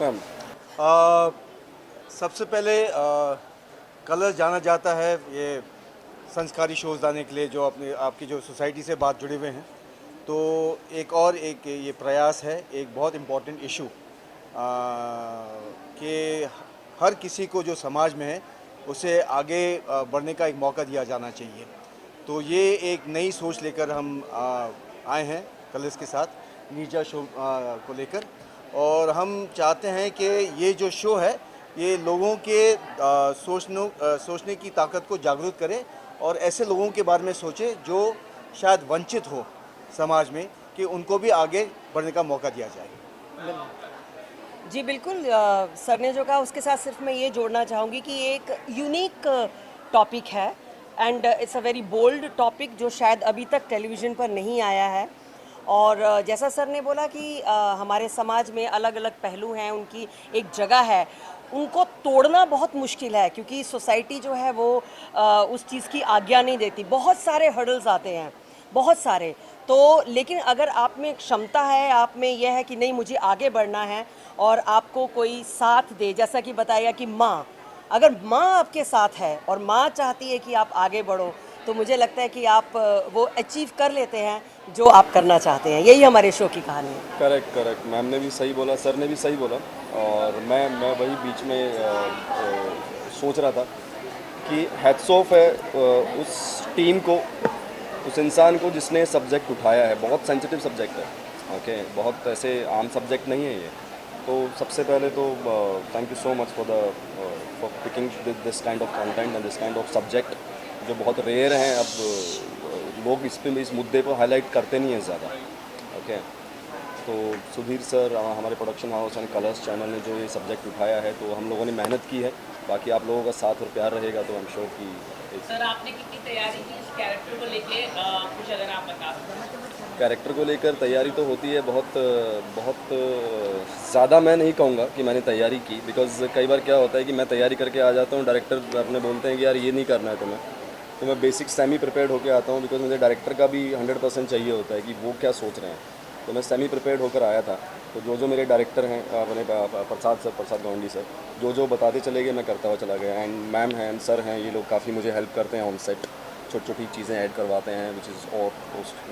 Ma'am. आ, सबसे पहले colours जाना जाता है ये संस्कारी शोज़ लाने के लिए, जो अपने आपकी जो सोसाइटी से बात जुड़े हुए हैं। तो एक ये प्रयास है, एक बहुत इम्पोर्टेंट इशू कि हर किसी को जो समाज में है उसे आगे बढ़ने का एक मौका दिया जाना चाहिए। तो ये एक नई सोच लेकर हम आए हैं कलर्स के साथ नीरजा शो को लेकर। और हम चाहते हैं कि ये जो शो है ये लोगों के सोचने की ताकत को जागरूक करे और ऐसे लोगों के बारे में सोचे जो शायद वंचित हो समाज में, कि उनको भी आगे बढ़ने का मौका दिया जाए। जी बिल्कुल, सर ने जो कहा उसके साथ सिर्फ मैं ये जोड़ना चाहूँगी कि ये एक यूनिक टॉपिक है and it's a very bold topic जो शायद अभी तक टेलीविज़न पर नहीं आया है। और जैसा सर ने बोला कि हमारे समाज में अलग अलग पहलू हैं, उनकी एक जगह है, उनको तोड़ना बहुत मुश्किल है क्योंकि सोसाइटी जो है वो उस चीज़ की आज्ञा नहीं देती। बहुत सारे हर्डल्स आते हैं, बहुत सारे। तो लेकिन अगर आप में क्षमता है, आप में यह है कि नहीं मुझे आगे बढ़ना है और आपको कोई साथ दे, जैसा कि बताया कि माँ, अगर माँ आपके साथ है और माँ चाहती है कि आप आगे बढ़ो, तो मुझे लगता है कि आप वो अचीव कर लेते हैं जो आप करना चाहते हैं। यही हमारे शो की कहानी है। करेक्ट करेक्ट, मैम ने भी सही बोला, सर ने भी सही बोला। और मैं वही बीच में सोच रहा था कि हैट्स ऑफ है उस टीम को, उस इंसान को जिसने सब्जेक्ट उठाया है। बहुत सेंसिटिव सब्जेक्ट है, ओके, बहुत ऐसे आम सब्जेक्ट नहीं है ये। तो सबसे पहले तो thank you so much for picking this kind of content and this kind of subject जो बहुत रेयर हैं। अब लोग इस मुद्दे को हाईलाइट करते नहीं हैं ज़्यादा, ओके। तो सुधीर सर, हमारे production house and Colors channel ने जो ये सब्जेक्ट उठाया है, तो हम लोगों ने मेहनत की है। बाकी आप लोगों का साथ और प्यार रहेगा तो आई एम श्योर कि सर आपने कितनी तैयारी की इस कैरेक्टर को लेके, कुछ अगर आप बता सकें। कैरेक्टर को लेकर तैयारी तो होती है बहुत बहुत ज़्यादा। मैं नहीं कहूँगा कि मैंने तैयारी की, बिकॉज़ कई बार क्या होता है कि मैं तैयारी करके आ जाता हूँ, डायरेक्टर अपने बोलते हैं कि यार ये नहीं करना है तुम्हें। तो मैं बेसिक सेमी प्रिपेयर्ड होकर आता हूँ, बिकॉज मुझे डायरेक्टर का भी 100% चाहिए होता है कि वो क्या सोच रहे हैं। तो मैं सेमी प्रिपेयर्ड होकर आया था। तो जो मेरे डायरेक्टर हैं, अपने प्रसाद गौंडी सर, जो बताते चले गए मैं करता हुआ चला गया। एंड मैम हैं, सर हैं, ये लोग काफ़ी मुझे हेल्प करते हैं ऑन सेट। छोटी छोटी चीज़ें ऐड करवाते हैं विच इज़ और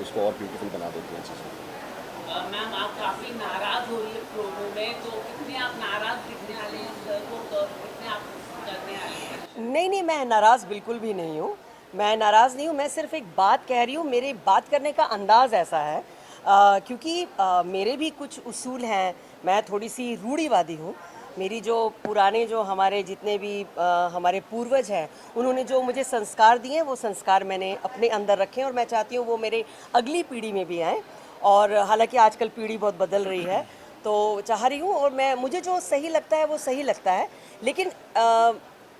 उसको और ब्यूटीफुल बना देती हैं चीज़ें। मैम आप काफ़ी नाराज़ हो रही है प्रोमो में, तो कितने आप नाराज़ दिखने वाले हैं सर को, तो कितने आप करने वाले हैं। नहीं नहीं, मैं नाराज़ बिल्कुल भी नहीं हूँ। मैं नाराज़ नहीं हूँ, मैं सिर्फ एक बात कह रही हूँ। मेरे बात करने का अंदाज़ ऐसा है क्योंकि मेरे भी कुछ उसूल हैं। मैं थोड़ी सी रूढ़िवादी हूँ। मेरी जो पुराने जो हमारे जितने भी हमारे पूर्वज हैं, उन्होंने जो मुझे संस्कार दिए हैं, वो संस्कार मैंने अपने अंदर रखे हैं और मैं चाहती हूँ वो मेरे अगली पीढ़ी में भी आएँ। और हालांकि आजकल पीढ़ी बहुत बदल रही है, तो चाह रही हूँ, और मैं मुझे जो सही लगता है वो सही लगता है। लेकिन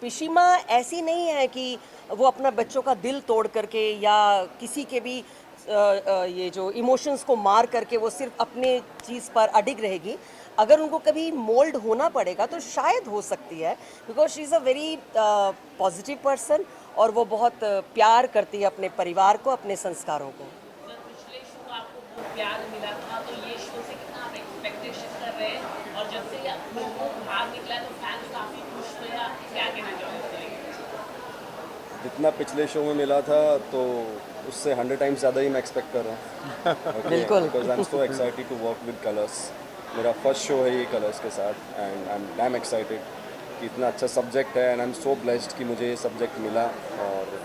पिशीमा ऐसी नहीं है कि वो अपना बच्चों का दिल तोड़ करके या किसी के भी ये जो इमोशंस को मार करके वो सिर्फ अपने चीज़ पर अडिग रहेगी। अगर उनको कभी मोल्ड होना पड़ेगा तो शायद हो सकती है, because she is a very positive person और वो बहुत प्यार करती है अपने परिवार को, अपने संस्कारों को। सर पिछले शो का आपको बहुत प्यार मिला था, तो ये शो से कितना आप एक्सपेक्टेशन कर रहे हैं, और जब से वो बाहर निकला तो फैंस काफ़ी खुश हुए, आप क्या कहना चाहोगे। जितना पिछले शो में मिला था तो उससे 100 टाइम्स ज़्यादा ही मैं एक्सपेक्ट कर रहा हूँ। बिल्कुल। Because I am so excited to work with Colors. मेरा फर्स्ट शो है ये कलर्स के साथ एंड आई एम एक्साइटेड कि इतना अच्छा सब्जेक्ट है and I am so blessed कि मुझे ये सब्जेक्ट मिला। और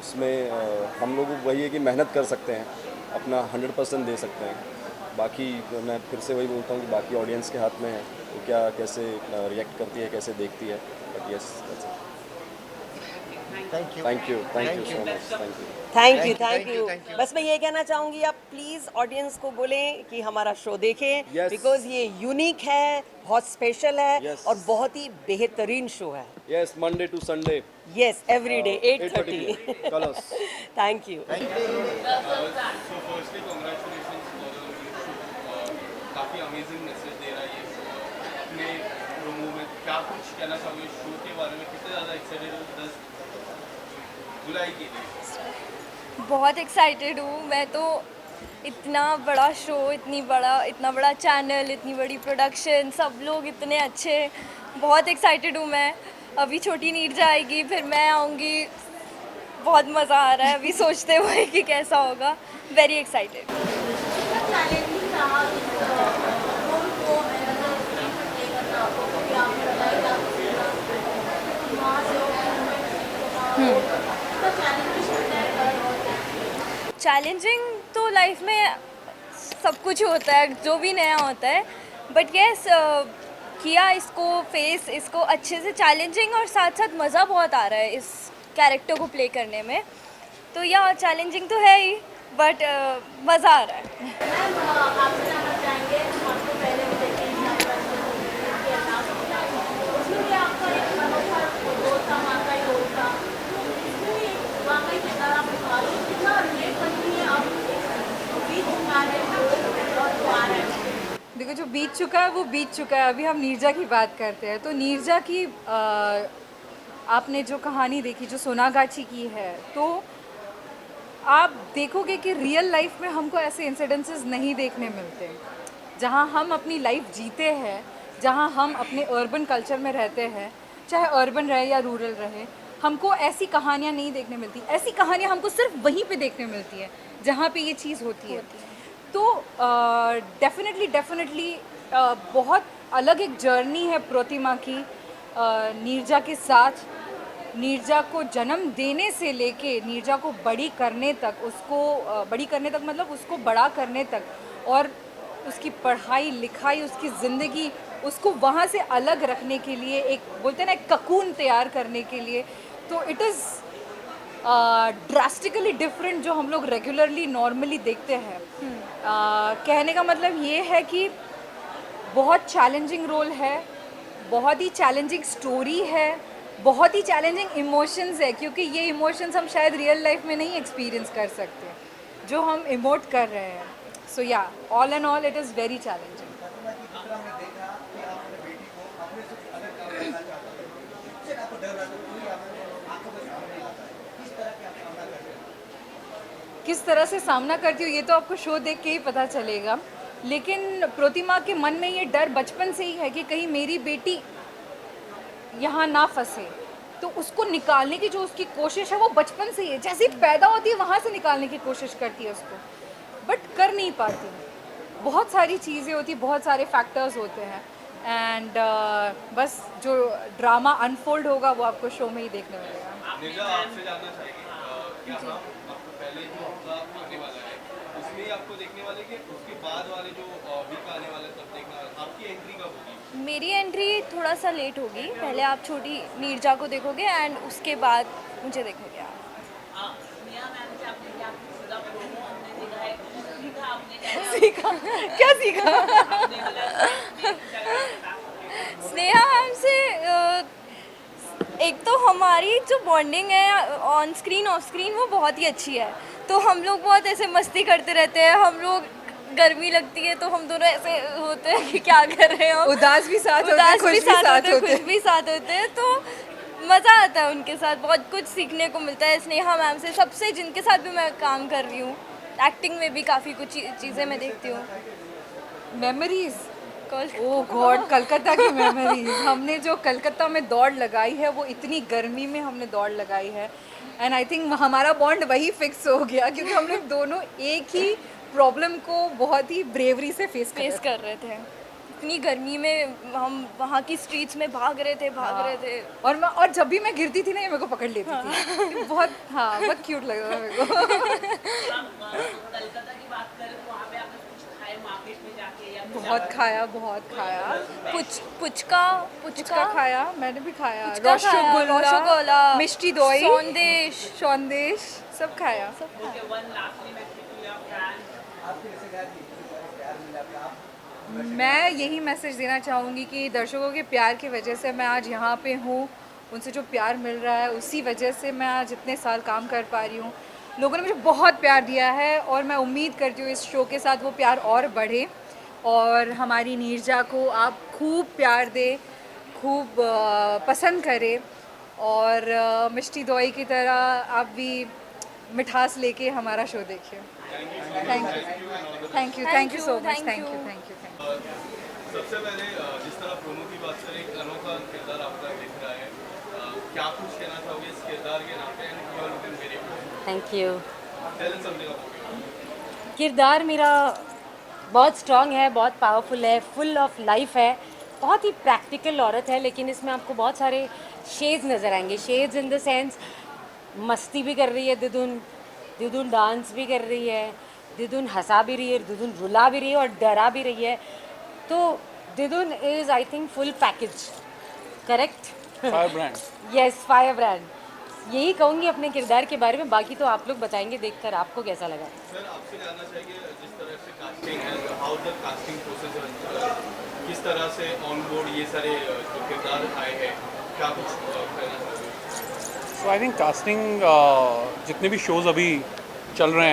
उसमें हम लोग वही है कि मेहनत कर सकते हैं, अपना 100% दे सकते हैं। बाकी मैं फिर से वही बोलता हूँ कि बाकी ऑडियंस के हाथ में है वो क्या कैसे रिएक्ट करती है, कैसे देखती है। But yes, thank you. Thank you so much, thank you. Thank you, Thank you, thank thank you, you. thank you. बस मैं ये कहना चाहूँगी, आप प्लीज़ ऑडियंस को बोलें कि हमारा शो देखें, Yes. बिकॉज ये यूनिक है, बहुत स्पेशल है Yes. और बहुत ही बेहतरीन शो है। Yes, Monday to Sunday yes, every day 8:30 8:30। Colors. Thank you. So firstly, congratulations for the new show. काफ़ी अमेजिंग मैसेज दे रहा है ये शो। अपने प्रोमो में क्या कुछ कहना चाहोगे शो के बारे में, कितने ज़्यादा एक्साइटेड हो 10 जुलाई के लिए। बहुत एक्साइटेड हूँ मैं तो। इतना बड़ा शो, इतना बड़ा चैनल, इतनी बड़ी प्रोडक्शन, सब लोग इतने अच्छे, बहुत एक्साइटेड हूँ मैं। अभी छोटी नीरजा आएगी, फिर मैं आऊँगी, बहुत मज़ा आ रहा है अभी सोचते हुए कि कैसा होगा। Very excited. चैलेंजिंग तो लाइफ में सब कुछ होता है, जो भी नया होता है, बट यस किया इसको अच्छे से, चैलेंजिंग और साथ साथ मज़ा बहुत आ रहा है इस कैरेक्टर को प्ले करने में। तो या चैलेंजिंग तो है ही, बट मज़ा आ रहा है। देखो, जो बीत चुका है वो बीत चुका है। अभी हम नीरजा की बात करते हैं। तो नीरजा की आपने जो कहानी देखी, जो सोनागाची की है, तो आप देखोगे कि रियल लाइफ में हमको ऐसे इंसिडेंसेस नहीं देखने मिलते, जहाँ हम अपनी लाइफ जीते हैं, जहाँ हम अपने अर्बन कल्चर में रहते हैं, चाहे अर्बन रहे या रूरल रहे, हमको ऐसी कहानियाँ नहीं देखने मिलती। ऐसी कहानियाँ हमको सिर्फ वहीं पे देखने मिलती है जहाँ पे ये चीज़ होती है। तो डेफिनेटली बहुत अलग एक जर्नी है प्रतिमा की नीरजा के साथ। नीरजा को जन्म देने से लेके नीरजा को बड़ी करने तक, बड़ी करने तक मतलब उसको बड़ा करने तक, और उसकी पढ़ाई लिखाई, उसकी ज़िंदगी, उसको वहाँ से अलग रखने के लिए, एक बोलते हैं ना, एक ककून तैयार करने के लिए। तो इट इज़ ड्रास्टिकली डिफरेंट जो हम लोग रेगुलरली नॉर्मली देखते हैं। कहने का मतलब ये है कि बहुत चैलेंजिंग रोल है, बहुत ही चैलेंजिंग स्टोरी है, बहुत ही चैलेंजिंग इमोशंस है, क्योंकि ये इमोशंस हम शायद रियल लाइफ में नहीं एक्सपीरियंस कर सकते जो हम इमोट कर रहे हैं। सो या, all and all it is very challenging. किस तरह से सामना करती हूँ ये तो आपको शो देख के ही पता चलेगा, लेकिन प्रतिमा के मन में ये डर बचपन से ही है कि कहीं मेरी बेटी यहाँ ना फंसे। तो उसको निकालने की जो उसकी कोशिश है वो बचपन से ही है, जैसे ही पैदा होती है वहाँ से निकालने की कोशिश करती है उसको, बट कर नहीं पाती। बहुत सारी चीज़ें होती, बहुत सारे फैक्टर्स होते हैं, एंड बस जो ड्रामा अनफोल्ड होगा वो आपको शो में ही देखने मिलेगा। नीरजा, आपसे जानना चाहेंगे क्या हम आपको पहले जो हफ्ता आने वाला है उसमें आपको देखने वाले कि उसके बाद वाले जो वीक आने वाले तब देखने वाले, आपकी एंट्री कब होगी? मेरी एंट्री थोड़ा सा लेट होगी, पहले आप छोटी नीरजा को देखोगे एंड उसके बाद मुझे देखोगे आप। स्नेहा मैम से आपने क्या सीधा प्रोमो हमने देखा है, कुछ सीखा आपने सीखा? क्या सीखा? आपने मतलब स्नेहा मैम से एक तो हमारी जो बॉन्डिंग है ऑन स्क्रीन ऑफ स्क्रीन वो बहुत ही अच्छी है। तो हम लोग बहुत ऐसे मस्ती करते रहते हैं, हम लोग गर्मी लगती है तो हम दोनों ऐसे होते हैं कि क्या कर रहे हैं, उदास भी साथ होते हैं, उदास खुश भी भी साथ साथ होते हैं, होते खुश भी साथ होते हैं। तो मज़ा आता है उनके साथ, बहुत कुछ सीखने को मिलता है स्नेहा मैम से, सबसे जिनके साथ भी मैं काम कर रही हूँ। एक्टिंग में भी काफ़ी कुछ चीज़ें मैं देखती हूँ। मेमोरीज, कल ओह गॉड, कलकत्ता की मेमोरीज। हमने जो कलकत्ता में दौड़ लगाई है, वो इतनी गर्मी में हमने दौड़ लगाई है, एंड आई थिंक हमारा बॉन्ड वही फिक्स हो गया, क्योंकि हम लोग दोनों एक ही प्रॉब्लम को बहुत ही ब्रेवरी से फेस कर रहे थे। इतनी गर्मी में हम वहाँ की स्ट्रीट्स में भाग रहे थे और जब भी मैं गिरती थी ना, ये मेरे को पकड़ लेती थी। बहुत क्यूट लग रहा था मेरे को। कलकत्ता की बात करें तो वहाँ पे आपने कुछ खाए मार्केट में जाके या बहुत खाया। पुचका खाया, मैंने भी खाया। पुचका खाया, रसगुल्ला, मिष्टी दोई, सौंदेश सब खाया। Okay, one lastly message to your fans. मैं यही मैसेज देना चाहूँगी कि दर्शकों के प्यार की वजह से मैं आज यहाँ पे हूँ, उनसे जो प्यार मिल रहा है उसी वजह से मैं आज इतने साल काम कर पा रही हूँ। लोगों ने मुझे बहुत प्यार दिया है और मैं उम्मीद करती हूँ इस शो के साथ वो प्यार और बढ़े, और हमारी नीरजा को आप खूब प्यार दे, खूब पसंद करें, और मिष्टी दोई की तरह आप भी मिठास लेके हमारा शो देखिए। Thank you so much, thank you. सबसे पहले जिस तरह प्रोमो की बात करें, एक अनोखा किरदार आपका दिख रहा है, क्या कुछ कहना चाहोगे इस किरदार के नाम पे? And you are looking very good, thank you. Tell us something about it. किरदार मेरा बहुत स्ट्रॉन्ग है, बहुत पावरफुल है, फुल ऑफ लाइफ है, बहुत ही प्रैक्टिकल औरत है, लेकिन इसमें आपको बहुत सारे शेड्स नज़र आएंगे। शेड्स इन द सेंस मस्ती भी कर रही है दिदुन, दिदुन डांस भी कर रही है, दिदुन हंसा भी रही है, दिदुन रुला भी रही है और डरा भी रही है। तो दिदुन is I think full package, correct? Firebrand. Yes, firebrand. यही कहूँगी अपने किरदार के बारे में, बाकी तो आप लोग बताएंगे देखकर आपको कैसा लगा। सर आपसे जानना चाहिए, जिस तरह से कास्टिंग है, हाउ द कास्टिंग प्रोसेस, किस तरह से ऑन बोर्ड ये सारे जो किरदार आए हैं, क्या कुछ कहना चाहोगे? सो आई थिंक कास्टिंग, जितने भी शोज़ अभी चल रहे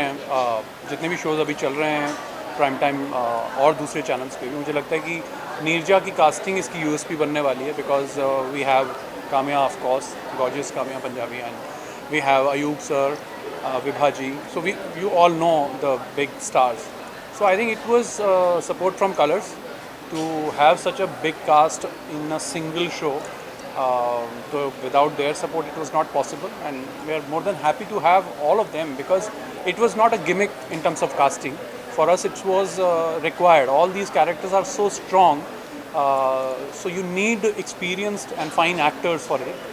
हैं, प्राइम टाइम और दूसरे चैनल्स पे भी, मुझे लगता है कि नीरजा की कास्टिंग इसकी यूएसपी बनने वाली है, because we have Kamya, of course gorgeous Kamya Punjabi, and we have Ayub sir, Vibha ji, so we you all know the big stars. So I think it was support from Colors to have such a big cast in a single show. So without their support, it was not possible, and we are more than happy to have all of them, because it was not a gimmick in terms of casting. For us, it was required. All these characters are so strong, so you need experienced and fine actors for it.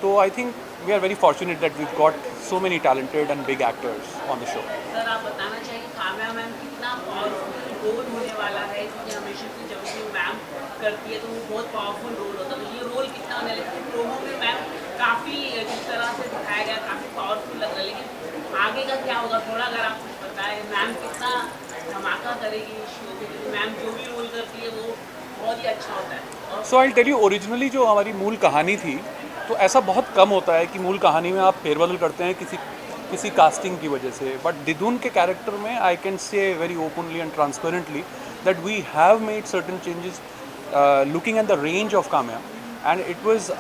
So I think we are very fortunate that we've got so many talented and big actors on the show. Sir आप बताना चाहिए Kamya ma'am कितना powerful role होने वाला है, क्योंकि हमेशा से जब भी मैम करती है तो वो बहुत पावरफुल रोल होता है, तो ये रोल कितना होने लगा? लेकिन प्रोमो में मैम काफ़ी जिस तरह से दिखाया गया काफ़ी पावरफुल लग रहा है, लेकिन आगे का क्या होगा थोड़ा अगर आप कुछ बताएं, मैम कितना धमाका करेगी इस शो में, क्योंकि मैम जो भी रोल करती है वो बहुत ही अच्छा होता है। सो आई टेल यू, ओरिजिनली जो हमारी मूल कहानी थी, तो ऐसा बहुत कम होता है कि मूल कहानी में आप फेरबदल करते हैं किसी कास्टिंग की वजह से, बट दिदुन के कैरेक्टर में I can say very openly and transparently that we have made certain changes looking at the range of Kamya, and it was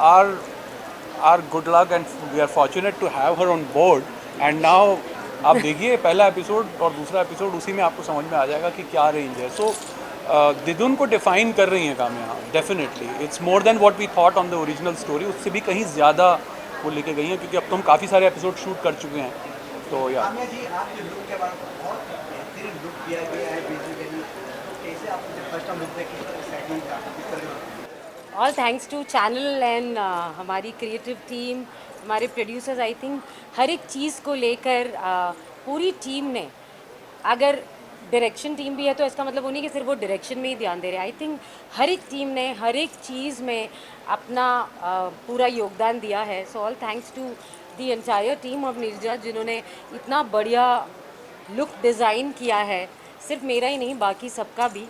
our good luck and we are fortunate to have her on board. And now आप देखिए पहला episode और दूसरा episode, उसी में आपको समझ में आ जाएगा कि क्या रेंज है. सो दिदुन को डिफाइन कर रही हैं Kamya, definitely it's more than what we thought on the original story, उससे भी कहीं ज़्यादा वो लेके गई हैं, क्योंकि अब तो हम काफ़ी सारे एपिसोड शूट कर चुके हैं. तो या काम्या जी, आपके लुक के बारे में बहुत बेहतरीन लुक दिया गया है बेसिकली, कैसे आपको जब फर्स्ट टाइम लुक देखी तो सेटिंग का किस तरह? All thanks to channel and हमारी क्रिएटिव टीम, हमारे प्रोड्यूसर्स. आई थिंक हर एक चीज़ को लेकर पूरी टीम ने, अगर डायरेक्शन टीम भी है तो इसका मतलब वो नहीं कि सिर्फ वो डायरेक्शन में ही ध्यान दे रहे हैं. आई थिंक हर एक टीम ने हर एक चीज़ में अपना पूरा योगदान दिया है. So all thanks to the entire team of Neerja, जिन्होंने इतना बढ़िया लुक डिज़ाइन किया है, सिर्फ मेरा ही नहीं बाकी सबका भी.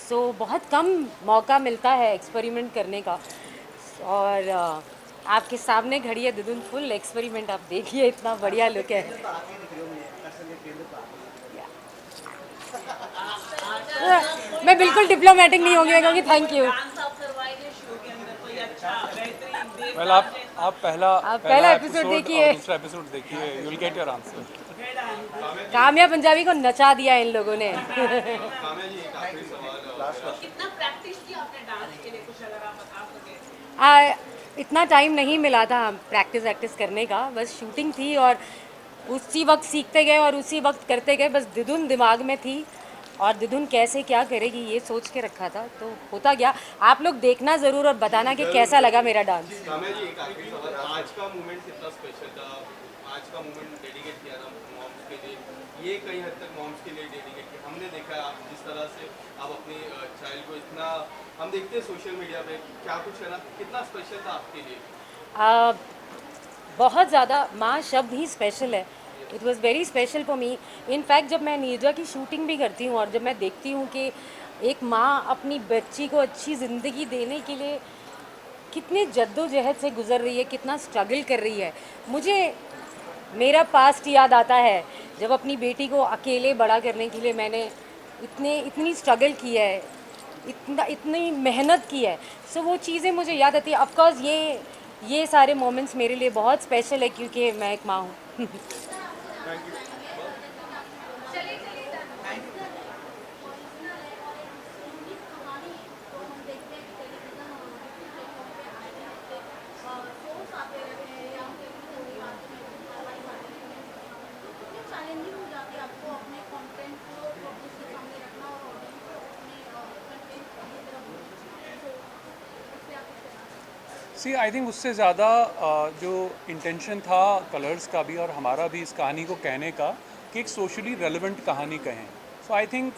सो बहुत कम मौका मिलता है एक्सपेरिमेंट करने का, और आपके सामने खड़ी है दिदुन, फुल एक्सपेरिमेंट. आप देखिए इतना बढ़िया लुक है. मैं बिल्कुल डिप्लोमेटिक नहीं होगी, मैं कहूँगी थैंक यू. डांस आप करवाएंगे शो के अंदर कोई अच्छा बेहतरीन वेल, आप पहला एपिसोड देखिए, और दूसरा एपिसोड देखिए, you will get your answer. Kamya Punjabi को नचा दिया इन लोगों ने. काम्या जी, एक आखिरी सवाल, कितना प्रैक्टिस की आपने डांस के लिए, कुछ अगर आप बता सके? इतना टाइम नहीं मिला था प्रैक्टिस करने का, बस शूटिंग थी और उसी वक्त सीखते गए और उसी वक्त करते गए. बस दिदुन दिमाग में थी और दिदुन कैसे क्या करेगी ये सोच के रखा था, तो होता गया. आप लोग देखना ज़रूर और बताना कि कैसा लगा मेरा डांस. काम्या जी, एक आखिरी सवाल, आज का मोमेंट कितना स्पेशल था? आज का मोमेंट डेडिकेट किया था मॉम्स के लिए, ये कई हद तक मॉम्स के लिए डेडिकेट किया. हमने देखा है आप जिस तरह से आप अपने चाइल्ड को इतना, हम देखते हैं सोशल मीडिया पे, क्या कुछ है ना, कितना स्पेशल था आपके लिए? बहुत ज़्यादा. माँ शब्द ही स्पेशल है. It was very special for me. In fact जब मैं नीरजा की शूटिंग भी करती हूँ और जब मैं देखती हूँ कि एक माँ अपनी बच्ची को अच्छी ज़िंदगी देने के लिए कितने जद्दोजहद से गुज़र रही है, कितना स्ट्रगल कर रही है, मुझे मेरा पास्ट याद आता है जब अपनी बेटी को अकेले बड़ा करने के लिए मैंने इतनी स्ट्रगल की है, इतनी मेहनत की है. सो वो चीज़ें मुझे याद आती है. ऑफकोर्स ये सारे मोमेंट्स मेरे लिए बहुत स्पेशल है, क्योंकि मैं एक माँ हूँ. चैलेंजिंग हो जाती है आपको अपने कंटेंट को पब्लिक के सामने रखना और ऑडियंस को अपने कंटेंट की तरफ उससे आप सी आई थिंक उससे ज़्यादा जो इंटेंशन था कलर्स का भी और हमारा भी इस कहानी को कहने का कि एक सोशली रेलेवेंट कहानी कहें. सो आई थिंक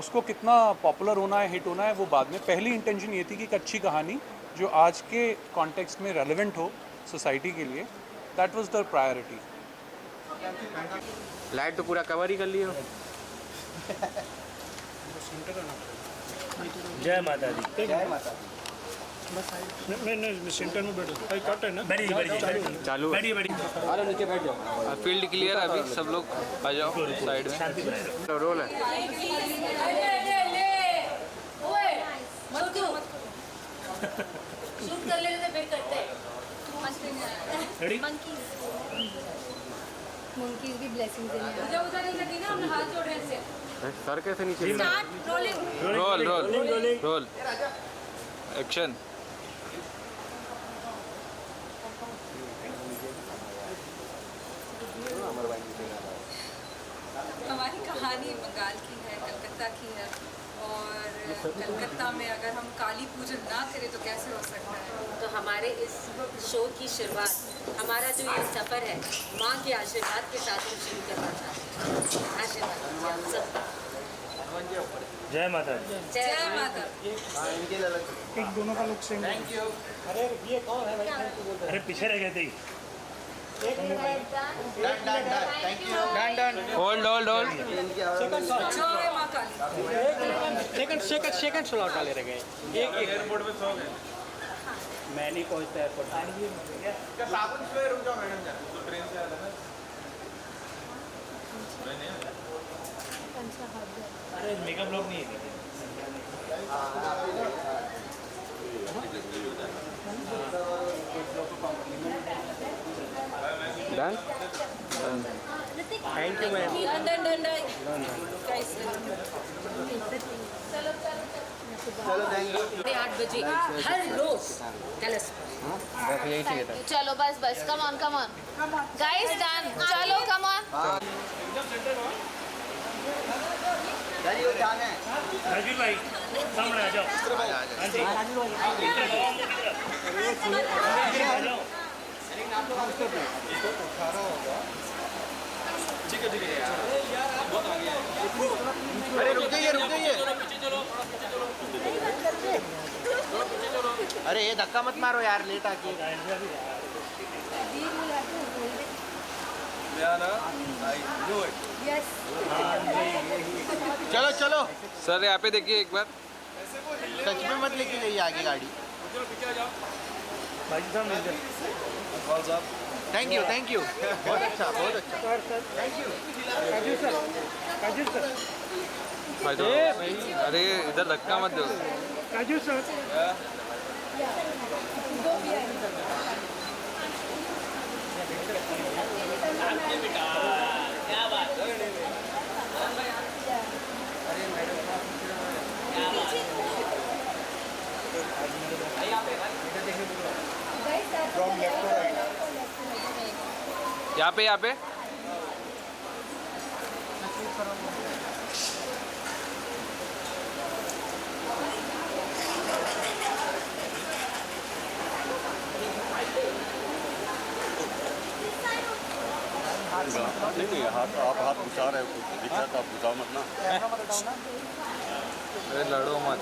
उसको कितना पॉपुलर होना है, हिट होना है, वो बाद में. पहली इंटेंशन ये थी कि एक अच्छी कहानी जो आज के कॉन्टेक्स्ट में रेलेवेंट हो सोसाइटी के लिए. That was the priority. Light तो पूरा कवर ही कर लिए हो. जय माता दी. जय माता दी. नहीं सेंटर में बैठो. कट है ना. चालू बैठिए. अरे नीचे बैठ जाओ. फील्ड क्लियर है अभी, सब लोग आ जाओ साइड में. रोल है. शूट कर लेते फिर करते हैं. रेडी. मंकीज की ब्लेसिंग्स देने उधर नहीं लगी ना, हम हाथ जोड़ रहे हैं इससे. सर कैसे नीचे. Start rolling. Roll action. हमारी कहानी बंगाल की है, कलकत्ता की है, और कलकत्ता में अगर हम काली पूजन ना करें तो कैसे हो सकता है. तो हमारे इस शो की शुरुआत, हमारा जो ये सफ़र है, माँ के आशीर्वाद के साथ हम शुरू करना चाहते हैं. आशीर्वाद दीजिए हम सबका. जय माता दी. जय माता. एक दोनों का लुक सेम. Thank you. अरे ये कौन है भाई. अरे पीछे रह गए थे. होल्ड. जय माँ काली. सेकंड स्लॉट वाले रह गए. एक एयरपोर्ट में 100 गए. मैं नहीं पहुंचता एयरपोर्ट. साबुन से रुक जाओ मैडम. तो ट्रेन से आया था. अरे मेकअप लोग नहीं है. Done. Thank you ma'am. Done. चलो थैंक यू. 8 बजे हर रोज कलश पर. यही चाहिए था. चलो बस कम ऑन गाइस डन. चलो कम ऑन. यार ये जाना है. राजीव भाई सामने आ जाओ. हाँ जी. आ जाओ. ठीक है यार बहुत आगे है. अरे रुक जाइए. अरे ये धक्का मत मारो यार, लेट आके. चलो सर यहाँ पे देखिए एक बार. सच में मत लेके जाइए आगे गाड़ी. भाई साहब मिल जाए. Thank you. बहुत अच्छा. Thank you. काजू सर. भाई तो अरे इधर धक्का मत दो. काजू सर. क्या बात है. यहाँ पे नहीं आप हाथ घुसा रहे हो. कुछ दिख रहा था, आप घुसाओ मत ना. अरे लड़ो मत.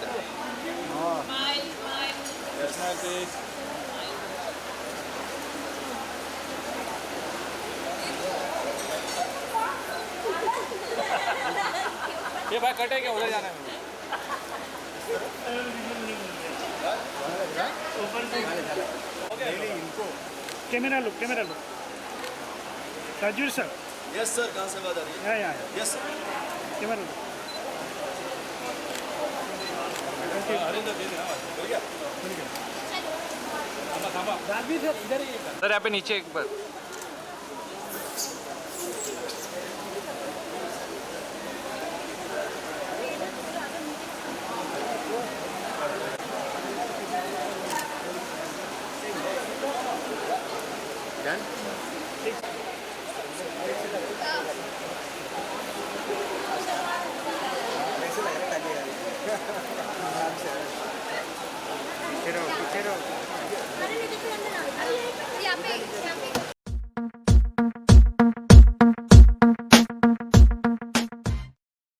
ये भाई कटे क्या उधर जाना है. Camera look. Raju sir. Yes sir. कहाँ से बात आ रही है. यहाँ yes sir. Camera look. Harinder दे देना. हो गया. राजू सर इधर ही. सर यहाँ पे नीचे एक बार. यहाँ पे